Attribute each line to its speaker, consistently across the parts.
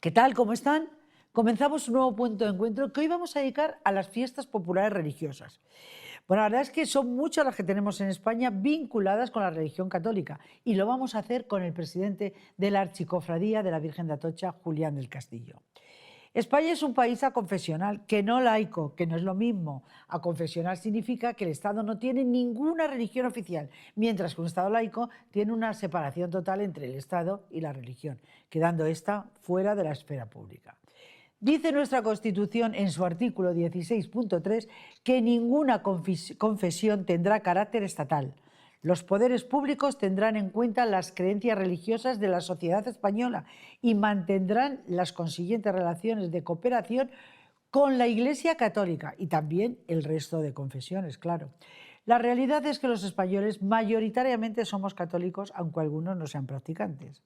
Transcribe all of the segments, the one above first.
Speaker 1: ¿Qué tal? ¿Cómo están? Comenzamos un nuevo punto de encuentro que hoy vamos a dedicar a las fiestas populares religiosas. Bueno, la verdad es que son muchas las que tenemos en España vinculadas con la religión católica y lo vamos a hacer con el presidente de la Archicofradía de la Virgen de Atocha, Julián del Castillo. España es un país aconfesional, que no laico, que no es lo mismo. Aconfesional significa que el Estado no tiene ninguna religión oficial, mientras que un Estado laico tiene una separación total entre el Estado y la religión, quedando esta fuera de la esfera pública. Dice nuestra Constitución en su artículo 16.3 que ninguna confesión tendrá carácter estatal. Los poderes públicos tendrán en cuenta las creencias religiosas de la sociedad española y mantendrán las consiguientes relaciones de cooperación con la Iglesia Católica y también el resto de confesiones, claro. La realidad es que los españoles mayoritariamente somos católicos, aunque algunos no sean practicantes.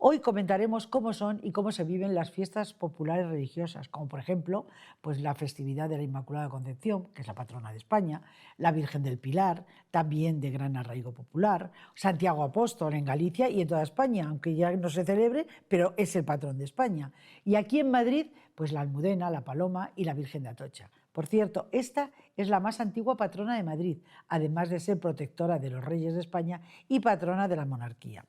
Speaker 1: Hoy comentaremos cómo son y cómo se viven las fiestas populares religiosas, como por ejemplo pues la festividad de la Inmaculada Concepción, que es la patrona de España, la Virgen del Pilar, también de gran arraigo popular, Santiago Apóstol en Galicia y en toda España, aunque ya no se celebre, pero es el patrón de España. Y aquí en Madrid, pues la Almudena, la Paloma y la Virgen de Atocha. Por cierto, esta es la más antigua patrona de Madrid, además de ser protectora de los reyes de España y patrona de la monarquía.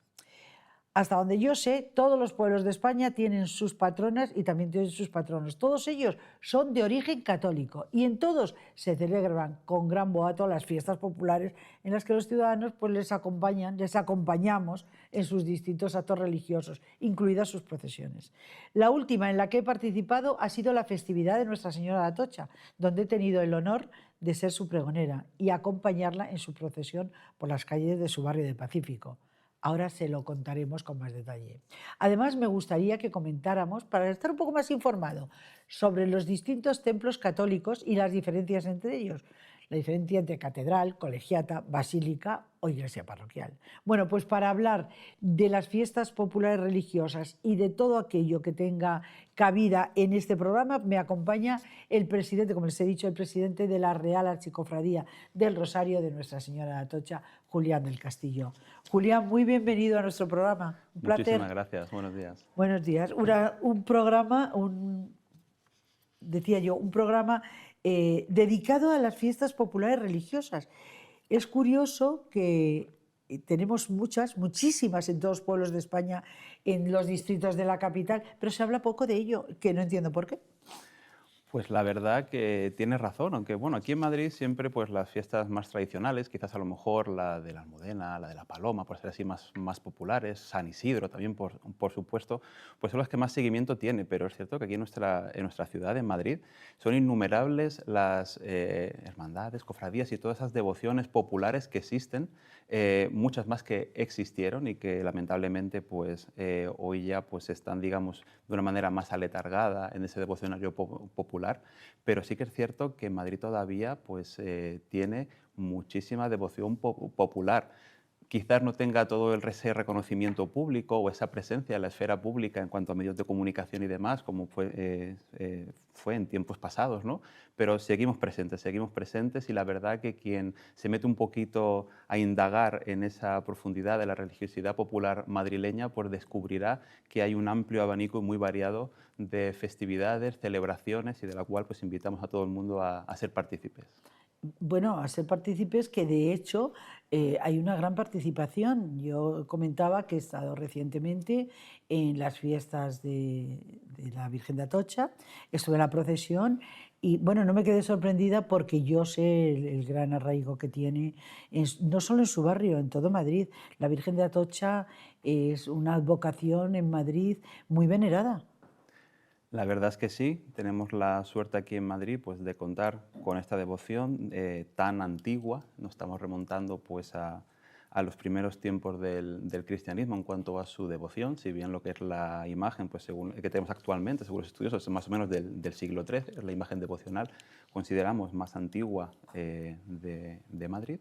Speaker 1: Hasta donde yo sé, todos los pueblos de España tienen sus patronas y también tienen sus patronos. Todos ellos son de origen católico y en todos se celebran con gran boato las fiestas populares en las que los ciudadanos pues, les acompañamos en sus distintos actos religiosos, incluidas sus procesiones. La última en la que he participado ha sido la festividad de Nuestra Señora de Atocha, donde he tenido el honor de ser su pregonera y acompañarla en su procesión por las calles de su barrio de Pacífico. Ahora se lo contaremos con más detalle. Además, me gustaría que comentáramos, para estar un poco más informado, sobre los distintos templos católicos y las diferencias entre ellos. La diferencia entre catedral, colegiata, basílica o iglesia parroquial. Bueno, pues para hablar de las fiestas populares religiosas y de todo aquello que tenga cabida en este programa, me acompaña el presidente, como les he dicho, el presidente de la Real Archicofradía del Rosario de Nuestra Señora de Atocha, Julián del Castillo. Julián, muy bienvenido a nuestro programa. Un placer.
Speaker 2: Muchísimas gracias. Buenos días.
Speaker 1: Buenos días. Un programa, decía yo, un programa dedicado a las fiestas populares religiosas. Es curioso que tenemos muchísimas en todos los pueblos de España, en los distritos de la capital, pero se habla poco de ello, que no entiendo por qué.
Speaker 2: Pues la verdad que tienes razón, aunque bueno, aquí en Madrid siempre pues las fiestas más tradicionales, quizás a lo mejor la de la Almudena, la de la Paloma, por ser así más populares, San Isidro también por supuesto, pues son las que más seguimiento tiene, pero es cierto que aquí en nuestra ciudad, en Madrid, son innumerables las hermandades, cofradías y todas esas devociones populares que existen, muchas más que existieron y que lamentablemente pues hoy ya pues están digamos de una manera más aletargada en ese devocionario popular. Pero sí que es cierto que Madrid todavía pues, tiene muchísima devoción popular. Quizás no tenga todo ese reconocimiento público o esa presencia en la esfera pública en cuanto a medios de comunicación y demás, como fue en tiempos pasados, ¿no? Pero seguimos presentes y la verdad que quien se mete un poquito a indagar en esa profundidad de la religiosidad popular madrileña, pues descubrirá que hay un amplio abanico muy variado de festividades, celebraciones y de la cual pues invitamos a todo el mundo a ser partícipes.
Speaker 1: Bueno, a ser partícipes que de hecho hay una gran participación. Yo comentaba que he estado recientemente en las fiestas de la Virgen de Atocha, estuve en la procesión y bueno, no me quedé sorprendida porque yo sé el gran arraigo que tiene, no solo en su barrio, en todo Madrid. La Virgen de Atocha es una advocación en Madrid muy venerada.
Speaker 2: La verdad es que sí, tenemos la suerte aquí en Madrid pues, de contar con esta devoción tan antigua. Nos estamos remontando pues, a los primeros tiempos del cristianismo en cuanto a su devoción, si bien lo que es la imagen pues, según, que tenemos actualmente, según los estudiosos, es más o menos del siglo XIII, es la imagen devocional, consideramos más antigua de Madrid.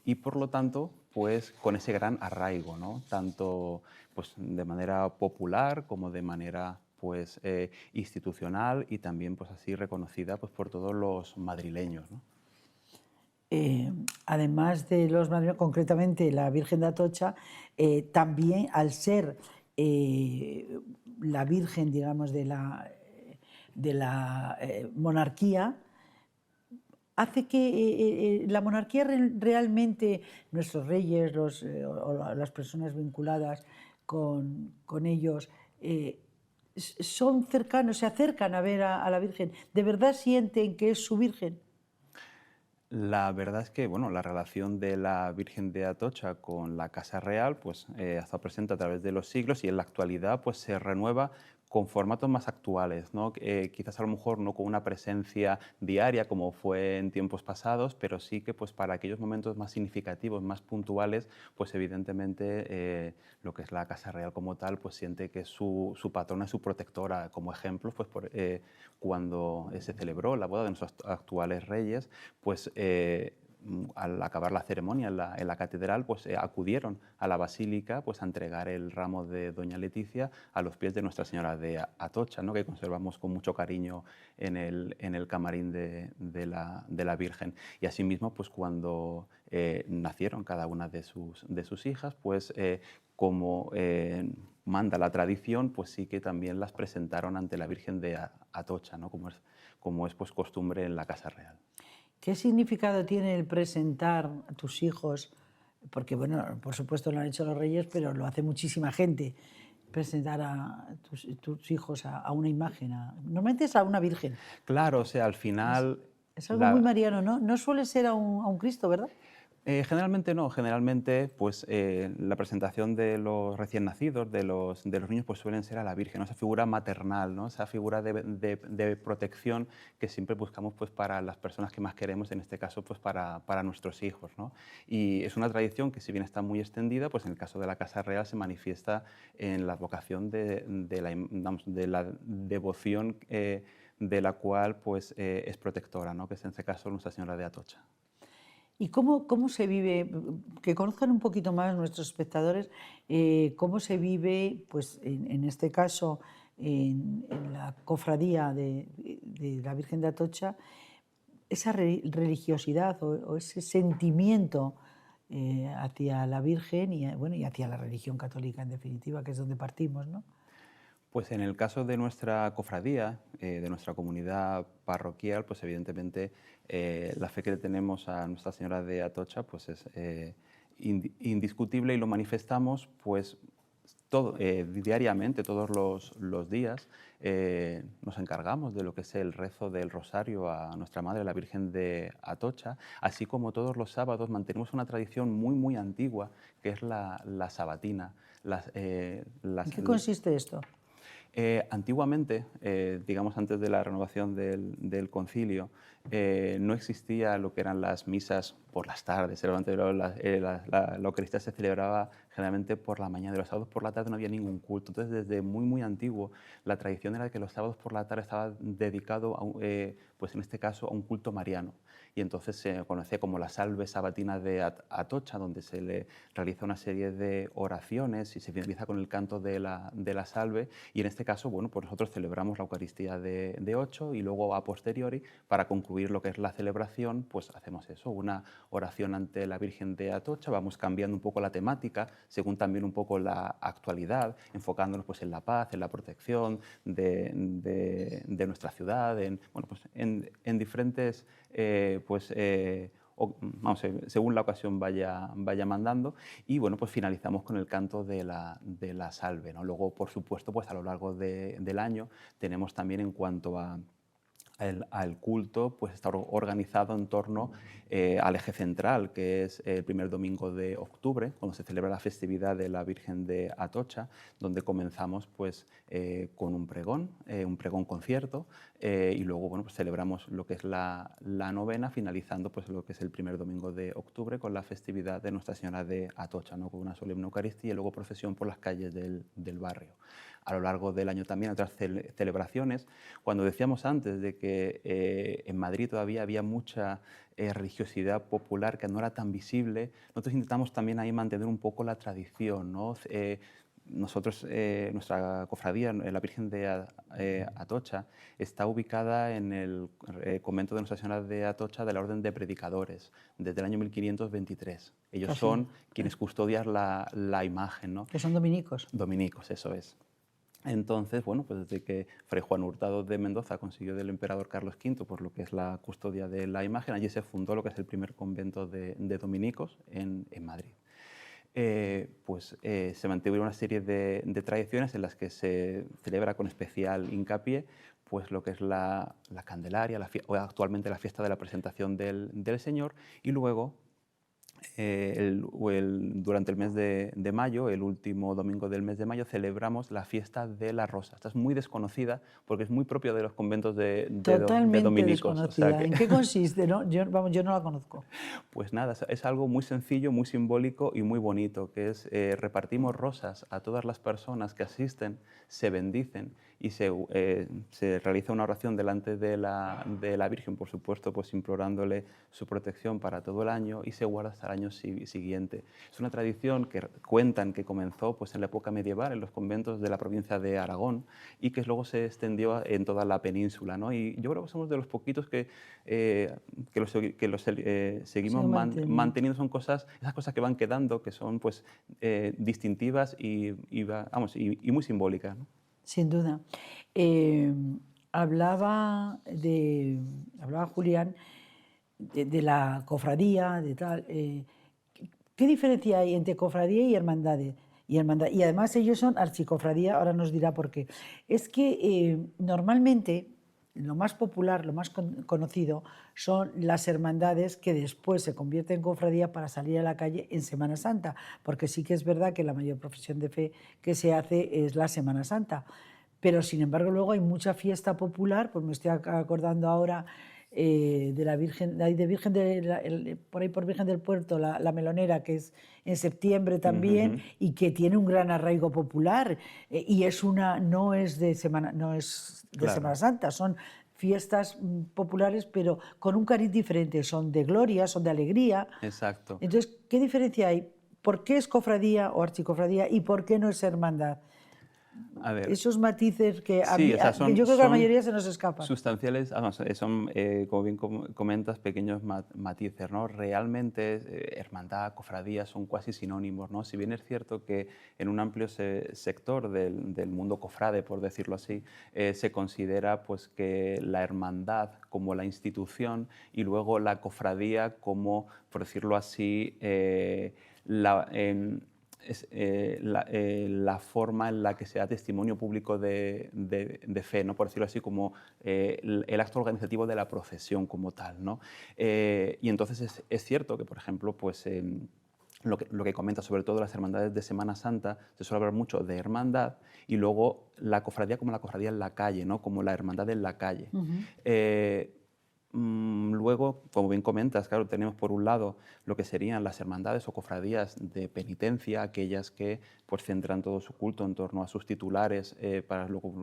Speaker 2: Y por lo tanto, pues con ese gran arraigo, ¿no? Tanto pues, de manera popular como de manera pues, institucional y también pues, así reconocida pues, por todos los madrileños, ¿no?
Speaker 1: Además de los madrileños, concretamente la Virgen de Atocha, también al ser la Virgen, digamos, de la monarquía, hace que la monarquía realmente, nuestros reyes o las personas vinculadas con ellos, son cercanos, se acercan a ver a la Virgen, ¿de verdad sienten que es su Virgen?
Speaker 2: La verdad es que bueno, la relación de la Virgen de Atocha con la Casa Real pues, ha estado presente a través de los siglos y en la actualidad pues, se renueva con formatos más actuales, ¿no? Quizás a lo mejor no con una presencia diaria como fue en tiempos pasados, pero sí que pues, para aquellos momentos más significativos, más puntuales, pues evidentemente lo que es la Casa Real como tal pues siente que es su patrona, su protectora. Como ejemplo, pues cuando se celebró la boda de nuestros actuales reyes, pues al acabar la ceremonia en la catedral, pues acudieron a la basílica pues, a entregar el ramo de Doña Leticia a los pies de Nuestra Señora de Atocha, ¿no? Que conservamos con mucho cariño en el camarín de la Virgen. Y asimismo, pues cuando nacieron cada una de sus hijas, pues como manda la tradición, pues sí que también las presentaron ante la Virgen de Atocha, ¿no? Como es pues, costumbre en la Casa Real.
Speaker 1: ¿Qué significado tiene el presentar a tus hijos? Porque, bueno, por supuesto lo han hecho los reyes, pero lo hace muchísima gente, presentar a tus hijos a una imagen. Normalmente es a una virgen.
Speaker 2: Claro, o sea, al final
Speaker 1: Es algo muy mariano, ¿no? No suele ser a un Cristo, ¿verdad?
Speaker 2: Generalmente no, generalmente pues, la presentación de los recién nacidos, de los niños, pues suelen ser a la Virgen, ¿no? Esa figura maternal, ¿no? Esa figura de protección que siempre buscamos pues, para las personas que más queremos, en este caso pues, para nuestros hijos, ¿no? Y es una tradición que si bien está muy extendida, pues en el caso de la Casa Real se manifiesta en la vocación de la devoción de la cual pues, es protectora, ¿no? Que es en este caso Nuestra Señora de Atocha.
Speaker 1: ¿Y cómo se vive? Que conozcan un poquito más nuestros espectadores, cómo se vive, pues en este caso, en la cofradía de la Virgen de Atocha, esa religiosidad o ese sentimiento hacia la Virgen bueno, y hacia la religión católica en definitiva, que es donde partimos, ¿no?
Speaker 2: Pues en el caso de nuestra cofradía, de nuestra comunidad parroquial, pues evidentemente la fe que le tenemos a Nuestra Señora de Atocha pues es indiscutible y lo manifestamos pues diariamente, todos los días. Nos encargamos de lo que es el rezo del rosario a Nuestra Madre, la Virgen de Atocha, así como todos los sábados mantenemos una tradición muy, muy antigua, que es la sabatina.
Speaker 1: ¿En qué consiste esto?
Speaker 2: Antiguamente, digamos antes de la renovación del concilio, no existía lo que eran las misas por las tardes. La Eucaristía se celebraba generalmente por la mañana, de los sábados por la tarde no había ningún culto. Entonces, desde muy, muy antiguo, la tradición era que los sábados por la tarde estaba dedicado, pues en este caso, a un culto mariano. Y entonces se conoce como la salve sabatina de Atocha, donde se le realiza una serie de oraciones y se finaliza con el canto de la salve. Y en este caso, bueno, pues nosotros celebramos la Eucaristía de 8 y luego a posteriori, para concluir lo que es la celebración, pues hacemos eso, una oración ante la Virgen de Atocha. Vamos cambiando un poco la temática, según también un poco la actualidad, enfocándonos pues en la paz, en la protección de nuestra ciudad, bueno, pues en diferentes según la ocasión vaya mandando, y bueno, pues finalizamos con el canto de la salve, ¿no? Luego, por supuesto, pues a lo largo del año tenemos también, en cuanto al culto, pues está organizado en torno al eje central, que es el primer domingo de octubre, cuando se celebra la festividad de la Virgen de Atocha, donde comenzamos pues, con un pregón concierto, y luego bueno, pues celebramos lo que es la novena, finalizando pues, lo que es el primer domingo de octubre con la festividad de Nuestra Señora de Atocha, ¿no? Con una solemne Eucaristía y luego procesión por las calles del barrio. A lo largo del año también otras celebraciones. Cuando decíamos antes de que en Madrid todavía había mucha religiosidad popular que no era tan visible, nosotros intentamos también ahí mantener un poco la tradición, ¿no? Nosotros, nuestra cofradía, la Virgen de Atocha, está ubicada en el convento de Nuestra Señora de Atocha de la Orden de Predicadores, desde el año 1523. Ellos son quienes custodian la imagen, ¿no?
Speaker 1: Que son dominicos.
Speaker 2: Dominicos, eso es. Entonces, bueno, pues desde que Fray Juan Hurtado de Mendoza consiguió del emperador Carlos V, pues lo que es la custodia de la imagen, allí se fundó lo que es el primer convento de dominicos en Madrid. Se mantuvo una serie de tradiciones en las que se celebra con especial hincapié pues lo que es la Candelaria, o actualmente la fiesta de la presentación del Señor, y luego durante el mes de mayo, el último domingo del mes de mayo, celebramos la fiesta de la Rosa. Esta es muy desconocida porque es muy propia de los conventos de
Speaker 1: Totalmente
Speaker 2: dominicos. O sea
Speaker 1: desconocida.
Speaker 2: que,
Speaker 1: ¿En qué consiste? ¿No? Yo no la conozco.
Speaker 2: pues nada, es algo muy sencillo, muy simbólico y muy bonito, que es repartimos rosas a todas las personas que asisten, se bendicen y se realiza una oración delante de la Virgen, por supuesto, pues implorándole su protección para todo el año y se guarda hasta el año siguiente. Es una tradición que cuentan que comenzó pues, en la época medieval en los conventos de la provincia de Aragón y que luego se extendió en toda la península, ¿no? Y yo creo que somos de los poquitos que
Speaker 1: Sigue
Speaker 2: seguimos
Speaker 1: manteniendo.
Speaker 2: manteniendo. Son esas cosas que van quedando, que son pues, distintivas y muy simbólicas, ¿no?
Speaker 1: Sin duda. Eh, hablaba Julián de la cofradía, de tal. ¿Qué diferencia hay entre cofradía y hermandades? Y además ellos son archicofradía, ahora nos dirá por qué. Es que normalmente lo más popular, lo más conocido son las hermandades que después se convierten en cofradía para salir a la calle en Semana Santa, porque sí que es verdad que la mayor profesión de fe que se hace es la Semana Santa. Pero sin embargo luego hay mucha fiesta popular, pues me estoy acordando ahora de la Virgen, por ahí por Virgen del Puerto, la Melonera, que es en septiembre también, y que tiene un gran arraigo popular, y no es de
Speaker 2: Claro,
Speaker 1: Semana Santa, son fiestas populares, pero con un cariz diferente, son de gloria, son de alegría.
Speaker 2: exacto.
Speaker 1: Entonces, ¿qué diferencia hay? ¿Por qué es cofradía o archicofradía y por qué no es hermandad?
Speaker 2: A ver,
Speaker 1: Esos matices que
Speaker 2: sí, o sea,
Speaker 1: que yo creo que a la mayoría se nos escapan.
Speaker 2: sustanciales, son, como bien comentas, pequeños matices, ¿no? Realmente, hermandad, cofradía son casi sinónimos, ¿no? Si bien es cierto que en un amplio sector del mundo cofrade, por decirlo así, se considera pues, que la hermandad como la institución y luego la cofradía como, por decirlo así, la forma en la que se da testimonio público de fe, ¿no? Por decirlo así, como el acto organizativo de la procesión como tal, ¿no? Y entonces es cierto que, por ejemplo, pues, lo que comenta, sobre todo las hermandades de Semana Santa, se suele hablar mucho de hermandad y luego la cofradía como la cofradía en la calle, ¿no? Como la hermandad en la calle. Luego, como bien comentas, claro, tenemos por un lado lo que serían las hermandades o cofradías de penitencia, aquellas que pues, centran todo su culto en torno a sus titulares para luego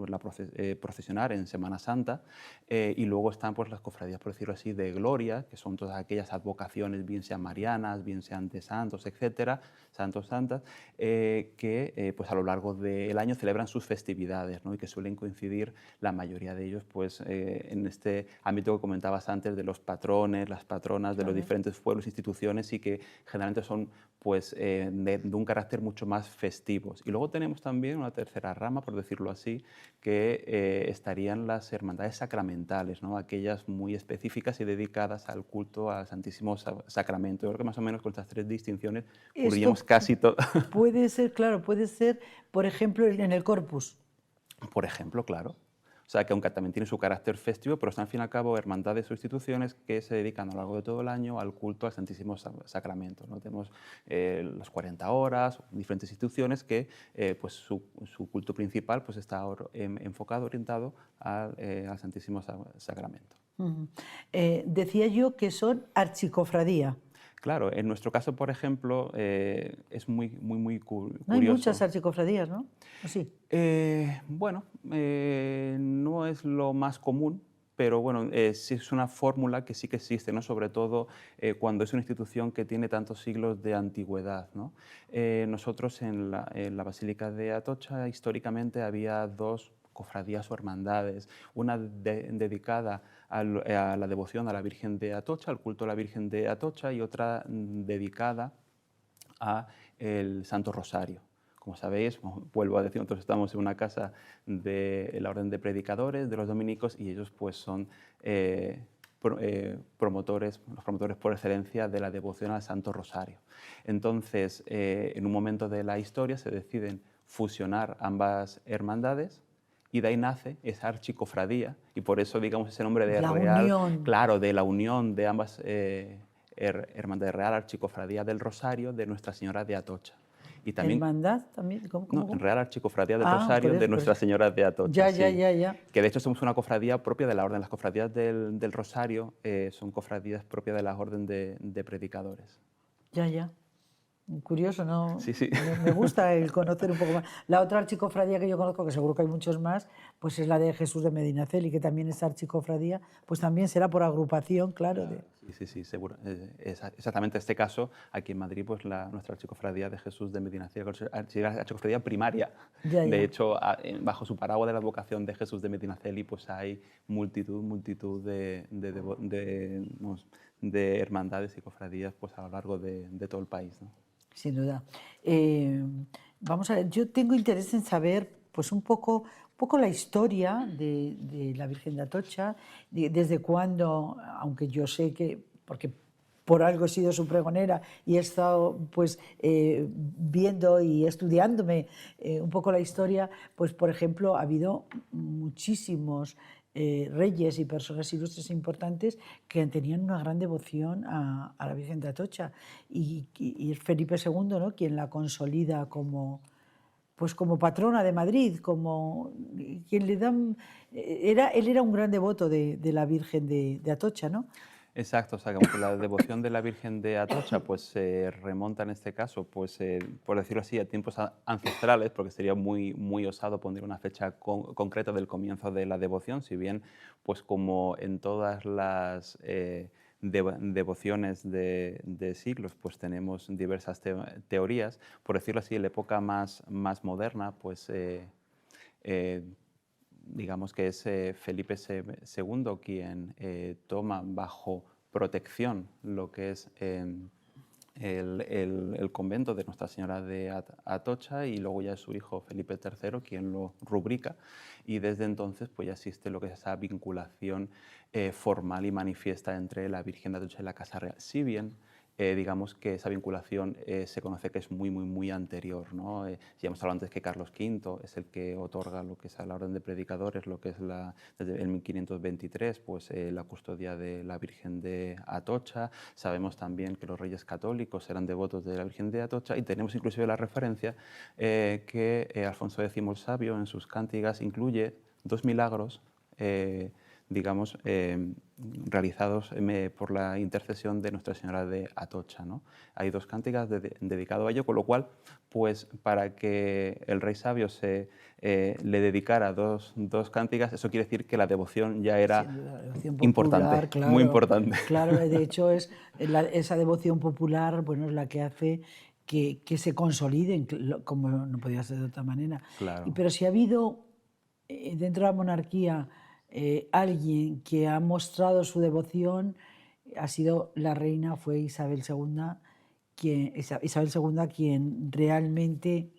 Speaker 2: procesionar en Semana Santa. Y luego están pues, las cofradías, por decirlo así, de gloria, que son todas aquellas advocaciones, bien sean marianas, bien sean de santos, etcétera, santos, santas, que pues, a lo largo del año celebran sus festividades, ¿no? Y que suelen coincidir la mayoría de ellos pues, en este ámbito que comentabas antes de los patrones, las patronas de los diferentes pueblos e instituciones y que generalmente son pues, de un carácter mucho más festivos. Y luego tenemos también una tercera rama, por decirlo así, que estarían las hermandades sacramentales, ¿no? Aquellas muy específicas y dedicadas al culto al Santísimo Sacramento. Yo creo que más o menos con estas tres distinciones cubriríamos
Speaker 1: Esto
Speaker 2: casi todo.
Speaker 1: puede ser, claro, puede ser, por ejemplo, en el Corpus.
Speaker 2: Por ejemplo, claro. O sea, que aunque también tiene su carácter festivo, pero son al fin y al cabo hermandades o instituciones que se dedican a lo largo de todo el año al culto al Santísimo Sacramento, ¿no? Tenemos las 40 horas, diferentes instituciones que pues su culto principal pues está enfocado, orientado al Santísimo Sacramento.
Speaker 1: Decía yo que son archicofradía.
Speaker 2: Claro, en nuestro caso, por ejemplo, es muy
Speaker 1: No hay muchas
Speaker 2: curioso.
Speaker 1: archicofradías, ¿no? ¿O sí?
Speaker 2: Bueno, no es lo más común, pero bueno, sí es una fórmula que sí que existe, ¿no? Sobre todo cuando es una institución que tiene tantos siglos de antigüedad, ¿no? Nosotros en la Basílica de Atocha históricamente había dos cofradías o hermandades, una dedicada a la devoción a la Virgen de Atocha, al culto a la Virgen de Atocha, y otra dedicada a el Santo Rosario como sabéis, vuelvo a decir, nosotros estamos en una casa de la Orden de Predicadores, de los dominicos, y ellos pues son promotores, los promotores por excelencia de la devoción al Santo Rosario. Entonces, en un momento de la historia se deciden fusionar ambas hermandades y de ahí nace esa archicofradía y por eso, digamos, ese nombre de
Speaker 1: La
Speaker 2: real,
Speaker 1: unión.
Speaker 2: claro, de la unión de ambas hermandades, Real Archicofradía del Rosario de Nuestra Señora de Atocha. Y también,
Speaker 1: ¿Hermandad también?
Speaker 2: no, en Real Archicofradía del
Speaker 1: Por
Speaker 2: Rosario de
Speaker 1: eso, por
Speaker 2: Nuestra
Speaker 1: eso.
Speaker 2: Señora de Atocha,
Speaker 1: Ya, ya,
Speaker 2: sí.
Speaker 1: ya, ya.
Speaker 2: Que de hecho somos una cofradía propia de la orden. Las cofradías del Rosario son cofradías propias de la orden de predicadores.
Speaker 1: Ya, ya. Curioso, ¿no?
Speaker 2: Sí, sí.
Speaker 1: Me gusta el conocer un poco más. La otra archicofradía que yo conozco, que seguro que hay muchos más, pues es la de Jesús de Medinaceli, que también es archicofradía, pues también será por agrupación, claro.
Speaker 2: Sí, seguro. Exactamente este caso, aquí en Madrid, pues nuestra archicofradía de Jesús de Medinaceli, la archicofradía primaria.
Speaker 1: Ya, ya.
Speaker 2: De hecho, bajo su paraguas de la advocación de Jesús de Medinaceli, pues hay multitud de hermandades y cofradías pues, a lo largo de todo el país, ¿no?
Speaker 1: Sin duda. Vamos a ver, yo tengo interés en saber pues un poco la historia de la Virgen de Atocha, desde cuándo, aunque yo sé que, porque por algo he sido su pregonera y he estado pues viendo y estudiándome un poco la historia, pues por ejemplo ha habido muchísimos reyes y personas ilustres e importantes que tenían una gran devoción a la Virgen de Atocha y es Felipe II, ¿no?, quien la consolida como, pues como patrona de Madrid, como quien le dan... él era un gran devoto de la Virgen de Atocha, ¿no?
Speaker 2: Exacto, o sea, como que la devoción de la Virgen de Atocha pues se remonta en este caso, pues por decirlo así, a tiempos ancestrales, porque sería muy osado poner una fecha concreta del comienzo de la devoción, si bien pues como en todas las devociones de siglos pues tenemos diversas teorías, por decirlo así, en la época más moderna pues digamos que es Felipe II quien toma bajo protección lo que es el convento de Nuestra Señora de Atocha y luego ya es su hijo Felipe III quien lo rubrica y desde entonces pues ya existe lo que es esa vinculación formal y manifiesta entre la Virgen de Atocha y la Casa Real. Si bien digamos que esa vinculación se conoce que es muy anterior, ¿no? Ya hemos hablado antes que Carlos V es el que otorga lo que es a la Orden de Predicadores, lo que es desde el 1523, pues la custodia de la Virgen de Atocha. Sabemos también que los reyes católicos eran devotos de la Virgen de Atocha y tenemos inclusive la referencia que Alfonso X el Sabio en sus cántigas incluye 2 milagros digamos, realizados por la intercesión de Nuestra Señora de Atocha, ¿no? Hay 2 cánticas dedicadas a ello, con lo cual, pues para que el rey sabio le dedicara dos cánticas, eso quiere decir que la devoción ya era
Speaker 1: devoción
Speaker 2: importante,
Speaker 1: popular, claro,
Speaker 2: muy importante.
Speaker 1: Claro, de hecho esa devoción popular, bueno, es la que hace que se consoliden, como no podía ser de otra manera.
Speaker 2: Claro.
Speaker 1: Pero si ha habido dentro de la monarquía alguien que ha mostrado su devoción, ha sido la reina, fue Isabel II, quien realmente,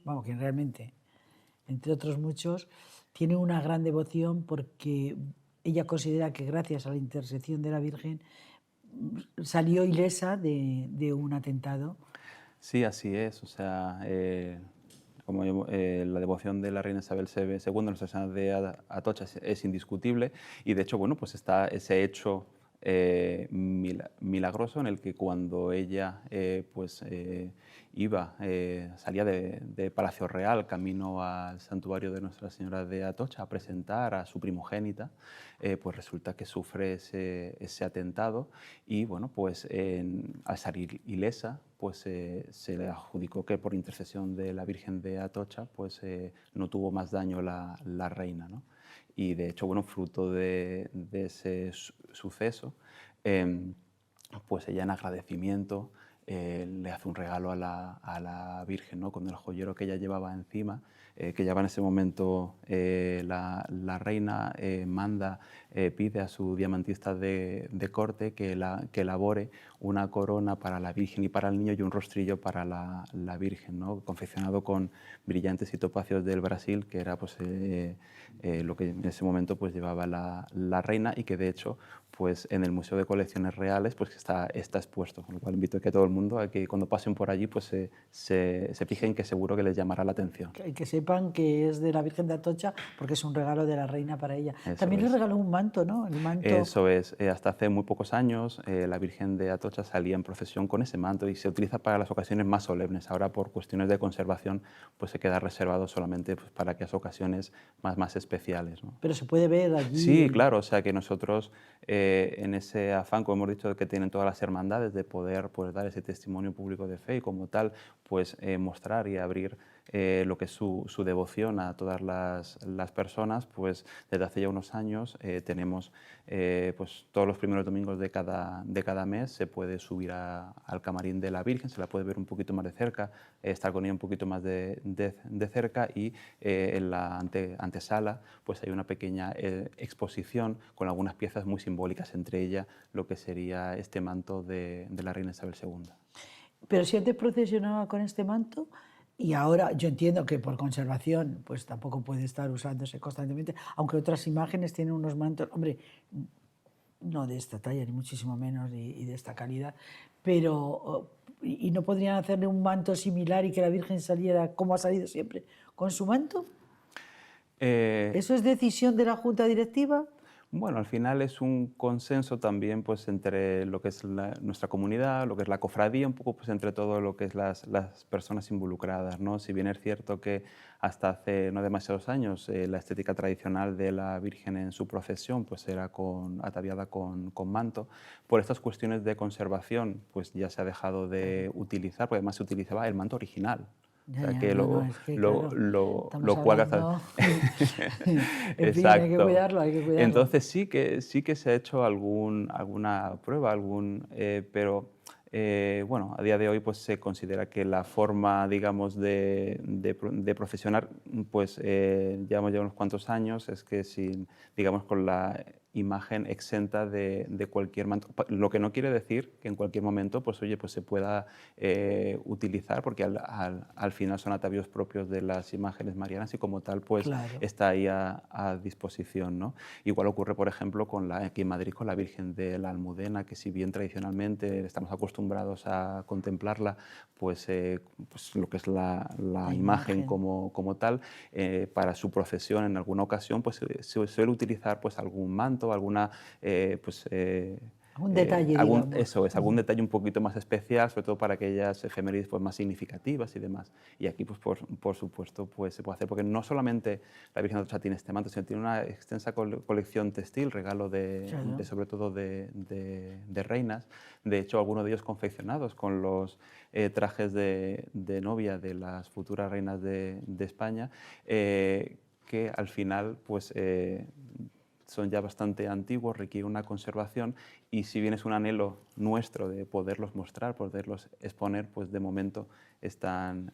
Speaker 1: entre otros muchos, tiene una gran devoción porque ella considera que gracias a la intercesión de la Virgen salió ilesa de un atentado.
Speaker 2: Sí, así es, o sea... como la devoción de la reina Isabel II, Nuestra Señora de Atocha, es indiscutible y de hecho, bueno, pues está ese hecho milagroso en el que cuando ella salía de Palacio Real camino al santuario de Nuestra Señora de Atocha a presentar a su primogénita, pues resulta que sufre ese atentado y bueno, pues al salir ilesa, pues se le adjudicó que por intercesión de la Virgen de Atocha pues no tuvo más daño la reina, ¿no? Y de hecho, bueno, fruto de ese suceso, pues ella en agradecimiento le hace un regalo a la Virgen, ¿no? Con el joyero que ella llevaba encima, que llevaba en ese momento la reina, manda, pide a su diamantista de corte que elabore una corona para la Virgen y para el niño y un rostrillo para la Virgen, ¿no? Confeccionado con brillantes y topacios del Brasil, que era pues, lo que en ese momento pues, llevaba la reina y que de hecho pues, en el Museo de Colecciones Reales pues, está expuesto, con lo cual invito a que todo el mundo, a que cuando pasen por allí pues, se fijen, que seguro que les llamará la atención.
Speaker 1: Que sepan que es de la Virgen de Atocha porque es un regalo de la reina para ella.
Speaker 2: Eso
Speaker 1: También le
Speaker 2: es.
Speaker 1: regaló un manto, ¿no? El manto.
Speaker 2: Eso es, hasta hace muy pocos años la Virgen de Atocha salía en procesión con ese manto y se utiliza para las ocasiones más solemnes. Ahora por cuestiones de conservación pues se queda reservado solamente pues, para aquellas ocasiones más especiales, ¿no?
Speaker 1: Pero se puede ver allí.
Speaker 2: Sí, claro, o sea que nosotros en ese afán, como hemos dicho, que tienen todas las hermandades de poder pues, dar ese testimonio público de fe y como tal pues mostrar y abrir lo que es su devoción a todas las personas, pues desde hace ya unos años tenemos pues todos los primeros domingos de cada mes se puede subir al camarín de la Virgen, se la puede ver un poquito más de cerca, estar con ella un poquito más de cerca y en la antesala pues hay una pequeña exposición con algunas piezas muy simbólicas, entre ellas lo que sería este manto de la reina Isabel II.
Speaker 1: Pero si antes procesionaba con este manto y ahora yo entiendo que por conservación pues tampoco puede estar usándose constantemente, aunque otras imágenes tienen unos mantos, hombre, no de esta talla ni muchísimo menos y de esta calidad, pero ¿y no podrían hacerle un manto similar y que la Virgen saliera como ha salido siempre con su manto? ¿Eso es decisión de la Junta Directiva?
Speaker 2: Bueno, al final es un consenso también pues, entre lo que es nuestra comunidad, lo que es la cofradía, un poco pues, entre todo lo que es las personas involucradas, ¿no? Si bien es cierto que hasta hace no demasiados años la estética tradicional de la Virgen en su procesión pues, era ataviada con manto, por estas cuestiones de conservación pues, ya se ha dejado de utilizar, porque además se utilizaba el manto original.
Speaker 1: Ya,
Speaker 2: O sea,
Speaker 1: ya,
Speaker 2: que
Speaker 1: es que, claro, estamos
Speaker 2: lo cual
Speaker 1: hablando... En fin, hay que
Speaker 2: Exacto.
Speaker 1: cuidarlo, hay que cuidarlo.
Speaker 2: Entonces sí que se ha hecho alguna prueba, pero bueno, a día de hoy pues, se considera que la forma, digamos, de profesionar, pues llevamos ya unos cuantos años, es que digamos, con la imagen exenta de cualquier manto, lo que no quiere decir que en cualquier momento pues, oye, pues se pueda utilizar, porque al final son atavíos propios de las imágenes marianas y como tal pues
Speaker 1: Claro.
Speaker 2: está ahí a disposición, ¿no? Igual ocurre, por ejemplo, aquí en Madrid con la Virgen de la Almudena, que si bien tradicionalmente estamos acostumbrados a contemplarla, pues lo que es la imagen como tal, para su procesión en alguna ocasión pues se suele utilizar pues algún manto, alguna
Speaker 1: un detalle, digamos.
Speaker 2: Eso es, algún detalle un poquito más especial, sobre todo para aquellas efemérides pues, más significativas y demás. Y aquí, pues, por supuesto, pues, se puede hacer, porque no solamente la Virgen de Atocha tiene este manto, sino tiene una extensa colección textil, regalo sobre todo de reinas. De hecho, algunos de ellos confeccionados con los trajes de novia de las futuras reinas de España, que al final, pues, son ya bastante antiguos, requiere una conservación y si bien es un anhelo nuestro de poderlos mostrar, poderlos exponer, pues de momento están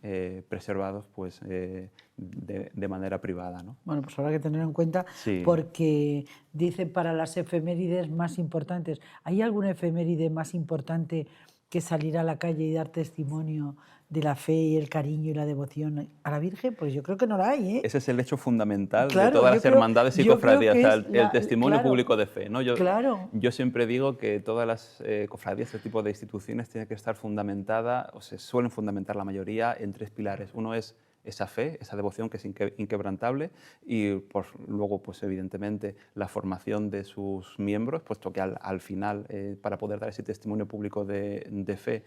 Speaker 2: preservados pues, de manera privada, ¿no?
Speaker 1: Bueno, pues habrá que tenerlo en cuenta porque dice para las efemérides más importantes. ¿Hay alguna efeméride más importante que salir a la calle y dar testimonio de la fe y el cariño y la devoción a la Virgen? Pues yo creo que no la hay, ¿eh?
Speaker 2: Ese es el hecho fundamental
Speaker 1: Claro,
Speaker 2: de todas las hermandades y cofradías, el testimonio
Speaker 1: claro,
Speaker 2: público de fe, ¿no?
Speaker 1: Claro.
Speaker 2: Yo siempre digo que todas las cofradías, este tipo de instituciones, tienen que estar fundamentadas, o se suelen fundamentar la mayoría, en tres pilares. Uno es esa fe, esa devoción que es inquebrantable y luego, pues evidentemente, la formación de sus miembros, puesto que al final, para poder dar ese testimonio público de fe,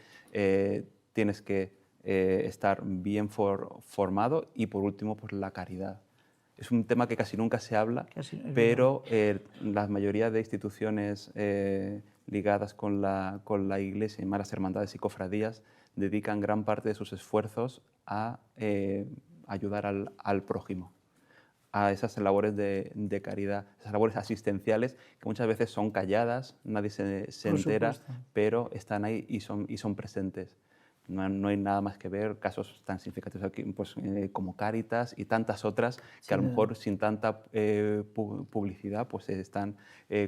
Speaker 2: tienes que estar bien formado y, por último, pues la caridad. Es un tema que casi nunca se habla, pero la mayoría de instituciones ligadas con la Iglesia, y más las hermandades y cofradías, dedican gran parte de sus esfuerzos a ayudar al prójimo, a esas labores de caridad, esas labores asistenciales que muchas veces son calladas, nadie se
Speaker 1: Por
Speaker 2: entera,
Speaker 1: supuesto.
Speaker 2: pero están ahí y son presentes. No hay nada más que ver casos tan significativos aquí, pues, como Cáritas y tantas otras que a
Speaker 1: Sin
Speaker 2: lo
Speaker 1: duda.
Speaker 2: mejor sin tanta publicidad pues están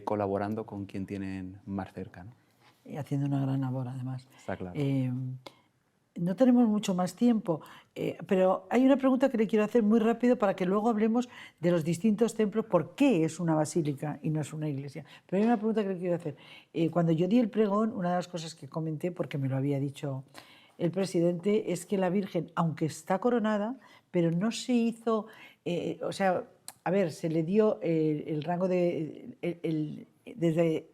Speaker 2: colaborando con quien tienen más cerca, ¿no?
Speaker 1: Y haciendo una gran labor, además.
Speaker 2: Está claro.
Speaker 1: No tenemos mucho más tiempo, pero hay una pregunta que le quiero hacer muy rápido para que luego hablemos de los distintos templos, por qué es una basílica y no es una iglesia. Pero hay una pregunta que le quiero hacer. Cuando yo di el pregón, una de las cosas que comenté, porque me lo había dicho el presidente, es que la Virgen, aunque está coronada, pero no se hizo, o sea, a ver, se le dio el rango de, desde,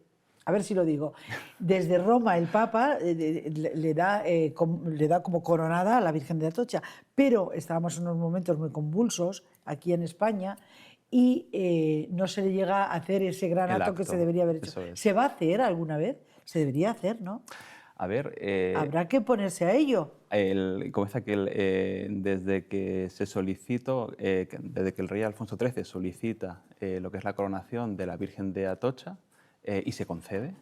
Speaker 1: a ver si lo digo, desde Roma el Papa le da como coronada a la Virgen de Atocha, pero estábamos en unos momentos muy convulsos aquí en España y no se le llega a hacer ese gran
Speaker 2: El
Speaker 1: acto que se
Speaker 2: acto,
Speaker 1: debería haber hecho.
Speaker 2: eso es.
Speaker 1: ¿Se va a hacer alguna vez? Se debería hacer, ¿no?
Speaker 2: A ver,
Speaker 1: Habrá que ponerse a ello.
Speaker 2: comienza que desde que se solicitó, desde que el rey Alfonso XIII solicita lo que es la coronación de la Virgen de Atocha y se concede,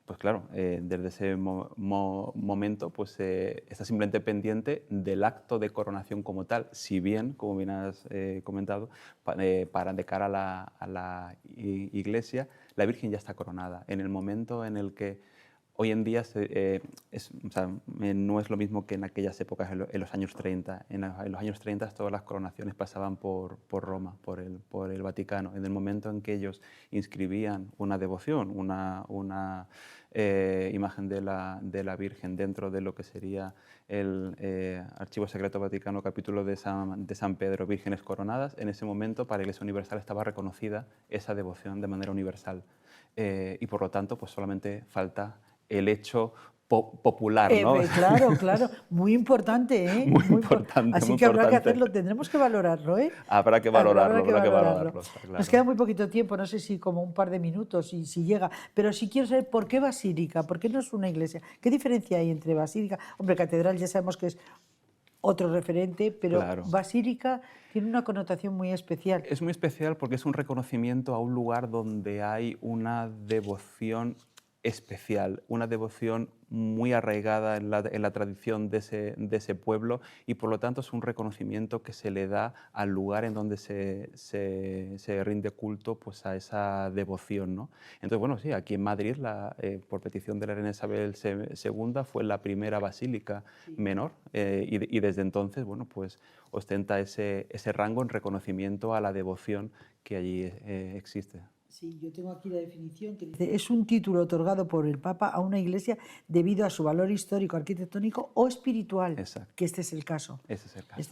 Speaker 2: pues claro, desde ese momento pues, está simplemente pendiente del acto de coronación como tal, si bien, como bien has comentado, para de cara a la iglesia, la Virgen ya está coronada. En el momento en el que hoy en día o sea, no es lo mismo que en aquellas épocas, en los años 30. En los años 30 todas las coronaciones pasaban por Roma, por el Vaticano. En el momento en que ellos inscribían una devoción, una imagen de la Virgen dentro de lo que sería el Archivo Secreto Vaticano, capítulo de San Pedro, Vírgenes Coronadas, en ese momento para la Iglesia Universal estaba reconocida esa devoción de manera universal. Y por lo tanto, pues solamente falta el hecho popular, ¿no?
Speaker 1: Claro, claro, muy importante, ¿eh?
Speaker 2: Muy importante,
Speaker 1: Así
Speaker 2: muy
Speaker 1: que habrá que
Speaker 2: importante.
Speaker 1: hacerlo, tendremos que valorarlo, ¿eh?
Speaker 2: Habrá que valorarlo,
Speaker 1: Habrá que
Speaker 2: habrá que
Speaker 1: valorarlo.
Speaker 2: valorarlo, está
Speaker 1: Nos
Speaker 2: claro.
Speaker 1: queda muy poquito tiempo, no sé si como un par de minutos, si llega, pero sí quiero saber por qué basílica, por qué no es una iglesia. ¿Qué diferencia hay entre basílica? Hombre, catedral ya sabemos que es otro referente, pero
Speaker 2: Claro.
Speaker 1: basílica tiene una connotación muy especial.
Speaker 2: Es muy especial porque es un reconocimiento a un lugar donde hay una devoción especial, una devoción muy arraigada en la tradición de ese pueblo y por lo tanto es un reconocimiento que se le da al lugar en donde se rinde culto pues, a esa devoción, ¿no? Entonces, bueno, sí, aquí en Madrid, por petición de la reina Isabel II, fue la primera basílica menor y desde entonces, bueno, pues ostenta ese rango en reconocimiento a la devoción que allí existe.
Speaker 1: Sí, yo tengo aquí la definición que dice, es un título otorgado por el Papa a una iglesia debido a su valor histórico, arquitectónico o espiritual,
Speaker 2: Exacto.
Speaker 1: que este es el caso.
Speaker 2: Ese es el caso.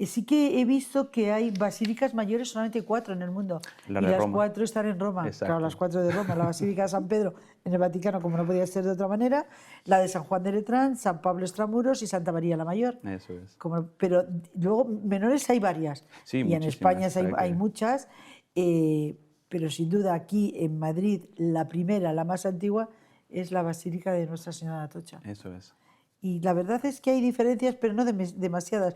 Speaker 1: Sí que he visto que hay basílicas mayores, solamente 4 en el mundo,
Speaker 2: La
Speaker 1: y
Speaker 2: de
Speaker 1: las
Speaker 2: Roma.
Speaker 1: 4 están en Roma.
Speaker 2: Exacto.
Speaker 1: Claro, las 4 de Roma, la Basílica de San Pedro en el Vaticano, como no podía ser de otra manera, la de San Juan de Letrán, San Pablo Extramuros y Santa María la Mayor.
Speaker 2: Eso es.
Speaker 1: Pero luego menores hay varias,
Speaker 2: Sí,
Speaker 1: y en
Speaker 2: muchísimas,
Speaker 1: España hay muchas, pero sin duda aquí en Madrid la primera, la más antigua, es la Basílica de Nuestra Señora de Atocha.
Speaker 2: Eso es.
Speaker 1: Y la verdad es que hay diferencias, pero no demasiadas.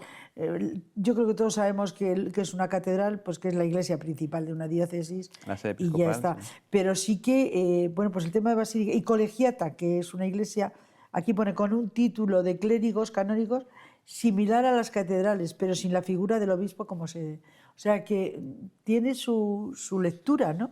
Speaker 1: Yo creo que todos sabemos que es una catedral, pues que es la iglesia principal de una diócesis
Speaker 2: La sede
Speaker 1: y ya
Speaker 2: episcopal,
Speaker 1: está.
Speaker 2: sí.
Speaker 1: Pero sí que, bueno, pues el tema de Basílica y Colegiata, que es una iglesia, aquí pone con un título de clérigos canónigos similar a las catedrales, pero sin la figura del obispo como se... O sea que tiene su lectura, ¿no?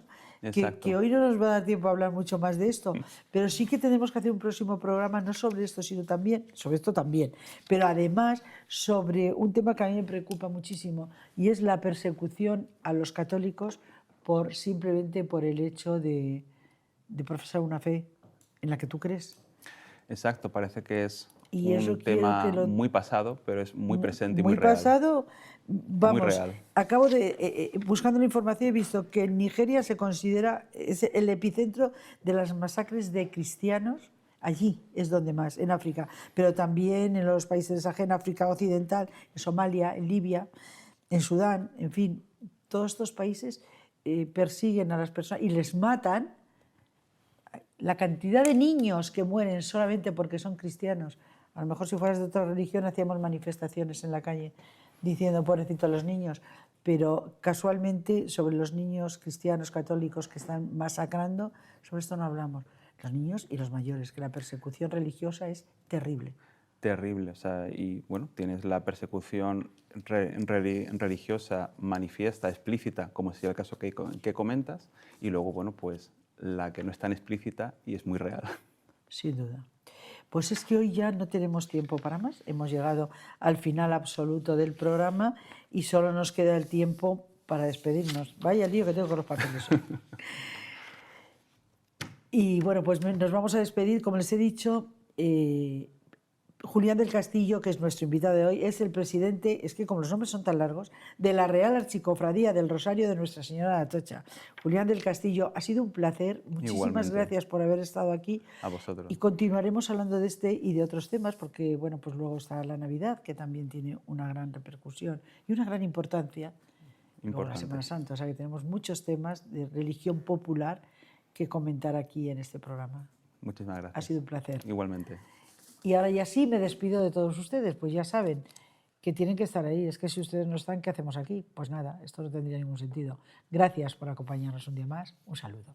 Speaker 1: Que hoy no nos va a dar tiempo a hablar mucho más de esto, pero sí que tenemos que hacer un próximo programa, no sobre esto, sino también, sobre esto también, pero además sobre un tema que a mí me preocupa muchísimo, y es la persecución a los católicos simplemente por el hecho de profesar una fe en la que tú crees.
Speaker 2: Exacto, parece que es
Speaker 1: Y eso
Speaker 2: un
Speaker 1: quiero
Speaker 2: tema
Speaker 1: que lo...
Speaker 2: muy pasado, pero es muy presente y
Speaker 1: muy
Speaker 2: muy real.
Speaker 1: pasado, vamos,
Speaker 2: Muy real.
Speaker 1: acabo de, buscando la información, he visto que en Nigeria se considera es el epicentro de las masacres de cristianos, allí es donde más, en África, pero también en los países de Sahel, en África Occidental, en Somalia, en Libia, en Sudán, en fin, todos estos países persiguen a las personas y les matan. La cantidad de niños que mueren solamente porque son cristianos. A lo mejor si fueras de otra religión hacíamos manifestaciones en la calle. diciendo pobrecitos los niños, pero casualmente sobre los niños cristianos católicos que están masacrando, sobre esto no hablamos. Los niños y los mayores, que la persecución religiosa es terrible.
Speaker 2: Terrible, o sea, y bueno, tienes la persecución religiosa manifiesta, explícita, como es el caso que comentas, y luego, bueno, pues la que no es tan explícita y es muy real.
Speaker 1: Sin duda. Pues es que hoy ya no tenemos tiempo para más. Hemos llegado al final absoluto del programa y solo nos queda el tiempo para despedirnos. Vaya lío que tengo con los papeles hoy. Y bueno, pues nos vamos a despedir, como les he dicho. Julián del Castillo, que es nuestro invitado de hoy, es el presidente, es que como los nombres son tan largos, de la Real Archicofradía del Rosario de Nuestra Señora de Atocha. Julián del Castillo, ha sido un placer. Muchísimas
Speaker 2: Igualmente.
Speaker 1: gracias por haber estado aquí.
Speaker 2: A vosotros.
Speaker 1: Y continuaremos hablando de este y de otros temas, porque bueno, pues luego está la Navidad, que también tiene una gran repercusión y una gran importancia. Luego la Semana Santa, o sea que tenemos muchos temas de religión popular que comentar aquí en este programa.
Speaker 2: Muchísimas gracias.
Speaker 1: Ha sido un placer.
Speaker 2: Igualmente.
Speaker 1: Y ahora ya sí me despido de todos ustedes, pues ya saben que tienen que estar ahí. Es que si ustedes no están, ¿qué hacemos aquí? Pues nada, esto no tendría ningún sentido. Gracias por acompañarnos un día más. Un saludo.